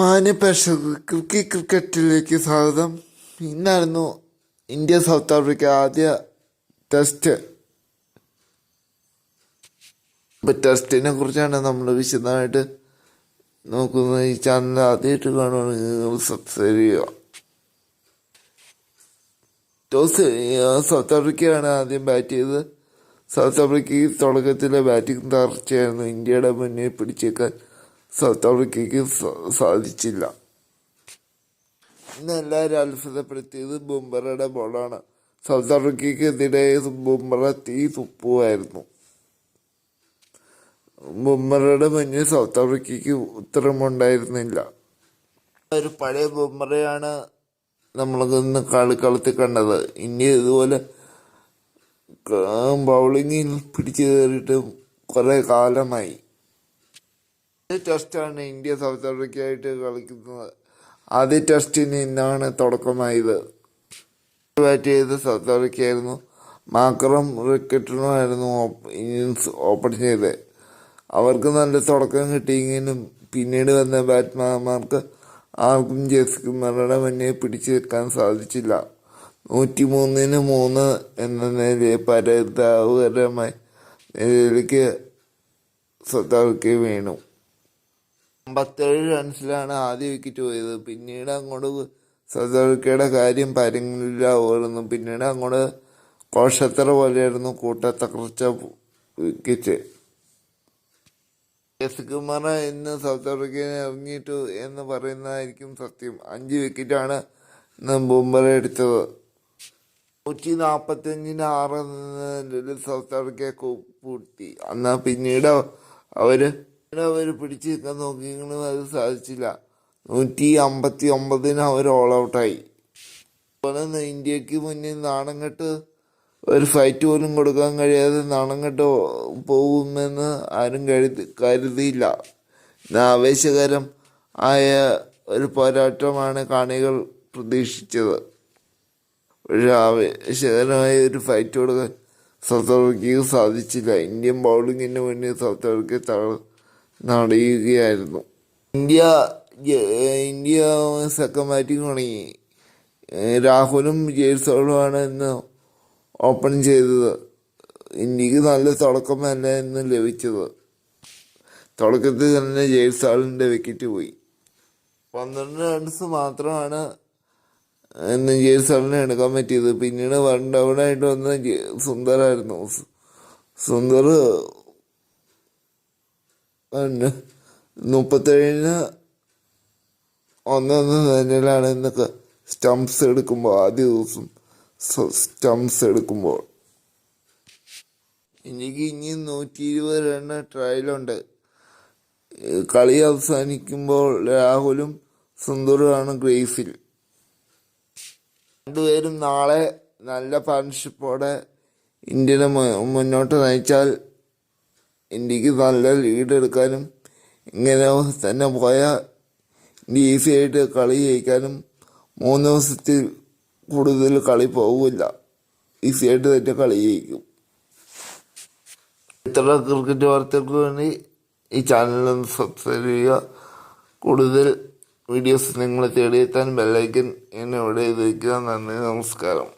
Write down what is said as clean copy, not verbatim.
മാന്യപ്രേക്ഷകർക്ക് ക്രിക്കറ്റിലേക്ക് സ്വാഗതം. ഇന്നായിരുന്നു India south Africa ആദ്യ test. ടെസ്റ്റിനെ കുറിച്ചാണ് നമ്മൾ വിശദമായിട്ട് നോക്കുന്നത്. ഈ ചാനൽ ആദ്യമായിട്ട് കാണുകയാണെങ്കിൽ നിങ്ങൾ സബ്സ്ക്രൈബ് ചെയ്യുക. സൗത്ത് ആഫ്രിക്കയാണ് ആദ്യം ബാറ്റ് ചെയ്തത്. സൗത്ത് ആഫ്രിക്കയ്ക്ക് തുടക്കത്തിലെ ബാറ്റിംഗ് തകർച്ചയായിരുന്നു. ഇന്ത്യയുടെ മുന്നിൽ പിടിച്ചേക്കാൻ സൗത്ത് ആഫ്രിക്കയ്ക്ക് സാധിച്ചില്ല. ഇന്ന് എല്ലാവരും അത്ഭുതപ്പെടുത്തിയത് ബുംറയുടെ ബോളാണ്. സൗത്ത് ആഫ്രിക്കയ്ക്കെതിരെ ബുംറ തീ തുപ്പുമായിരുന്നു. ബുംറയുടെ മുന്നിൽ സൗത്ത് ആഫ്രിക്കയ്ക്ക് ഉത്തരമുണ്ടായിരുന്നില്ല. ഒരു പഴയ ബുംറയാണ് നമ്മളിന്ന് കളിക്കളത്തിൽ കണ്ടത്. ഇന്ത്യ ഇതുപോലെ ബൗളിങ്ങിൽ പിടിച്ചു കയറിയിട്ട് കുറെ കാലമായി. ടെസ്റ്റാണ് ഇന്ത്യ സൗത്ത് ആഫ്രിക്കയായിട്ട് കളിക്കുന്നത്. ആദ്യ ടെസ്റ്റിന് ഇന്നാണ് തുടക്കമായത്. ബാറ്റ് ചെയ്ത് സൗത്ത് ആഫ്രിക്കയായിരുന്നു. മാക്രം റിക്കറ്റിനുമായിരുന്നു ഇന്നിങ്സ് ഓപ്പൺ ചെയ്തത്. അവർക്ക് നല്ല തുടക്കം കിട്ടിയെങ്കിലും പിന്നീട് വന്ന ബാറ്റ്സ്മാൻമാർക്ക് ആർക്കും ജസ്കുമാറുടെ മുന്നിൽ പിടിച്ചു വെക്കാൻ സാധിച്ചില്ല. 103 എന്ന നിലയിൽ പരിതാപകരമായ നിലയിലേക്ക് സൗത്ത് ആഫ്രിക്ക വീണു. 57 റൺസിലാണ് ആദ്യ വിക്കറ്റ് പോയത്. പിന്നീട് അങ്ങോട്ട് സൗത്ത് ആഫ്രിക്കയുടെ കാര്യം പരങ്ങില്ലാവുമായിരുന്നു. പിന്നീട് അങ്ങോട്ട് കോശത്തറ പോലെയായിരുന്നു കൂട്ടത്തകർച്ച വിക്കറ്റ്. ജസ്കുമാർ ഇന്ന് സൗത്ത് ആഫ്രിക്കയിൽ ഇറങ്ങിയിട്ടു എന്ന് പറയുന്നതായിരിക്കും സത്യം. 5 വിക്കറ്റാണ് ഇന്ന് ബുംറ എടുത്തത്. 145 എന്ന സൗത്ത് ആഫ്രിക്ക പൂർത്തി. എന്നാൽ പിന്നീട് അവര് പിടിച്ചു നിൽക്കാൻ നോക്കിയെങ്കിലും അത് സാധിച്ചില്ല. 159 അവർ ഓൾ ഔട്ടായി. അതുപോലെ ഇന്ത്യക്ക് മുന്നിൽ നാണം കെട്ട് ഒരു ഫൈറ്റ് പോലും കൊടുക്കാൻ കഴിയാതെ നാണം കെട്ട് പോകുമെന്ന് ആരും കരുതിയില്ല. ആവേശകരം ആയ ഒരു പോരാട്ടമാണ് കാണികൾ പ്രതീക്ഷിച്ചത്. ഒരു ആവേശകരമായ ഒരു ഫൈറ്റ് കൊടുക്കാൻ സൗത്ത് ആഫ്രിക്കയ്ക്ക് സാധിച്ചില്ല. ഇന്ത്യൻ ബൗളിങ്ങിന് മുന്നിൽ സൗത്ത് ആഫ്രിക്ക നടയുകയായിരുന്നു. ഇന്ത്യ സെക്കൻഡ് ബാറ്റിംഗ് തുടങ്ങി. രാഹുലും ജയ്സ്വാളുമാണ് ഇന്ന് ഓപ്പൺ ചെയ്തത്. ഇന്ത്യക്ക് നല്ല തുടക്കമല്ല ഇന്ന് ലഭിച്ചത്. തുടക്കത്തിൽ തന്നെ ജയ്സ്വാളിൻ്റെ വിക്കറ്റ് പോയി. 12 റൺസ് മാത്രമാണ് ഇന്ന് ജയ്സ്വാളിനെ എടുക്കാൻ പറ്റിയത്. പിന്നീട് 1 ഡൗണായിട്ട് വന്ന സുന്ദറായിരുന്നു. സുന്ദർ 37 1 നിലയിലാണ് ഇന്നൊക്കെ സ്റ്റംപ്സ് എടുക്കുമ്പോൾ. ആദ്യ ദിവസം സ്റ്റംപ്സ് എടുക്കുമ്പോൾ ഇന്ത്യക്ക് ഇനി 120 റൺ ട്രയലുണ്ട്. കളി അവസാനിക്കുമ്പോൾ രാഹുലും സുന്ദറുമാണ് ക്രീസിൽ. രണ്ടുപേരും നാളെ നല്ല പാർട്ണർഷിപ്പോടെ ഇന്ത്യനെ മുന്നോട്ട് നയിച്ചാൽ ഇന്ത്യക്ക് നല്ല ലീഡ് എടുക്കാനും ഇങ്ങനെ തന്നെ പോയാൽ ഇന്ത്യ ഈസി ആയിട്ട് കളി ജയിക്കാനും 3 ദിവസത്തിൽ കൂടുതൽ കളി പോകില്ല. ഈസി ആയിട്ട് തന്നെ കളി ജയിക്കും. ഇത്ര ക്രിക്കറ്റ് വാർത്തകൾക്ക് വേണ്ടി ഈ ചാനലൊന്ന് സബ്സ്ക്രൈബ് ചെയ്യുക. കൂടുതൽ വീഡിയോസ് നിങ്ങളെ തേടിയെത്താൻ ബെല്ലൈക്കൻ എന്നെ ഇവിടെ ഇത് വയ്ക്കുക. നന്ദി, നമസ്കാരം.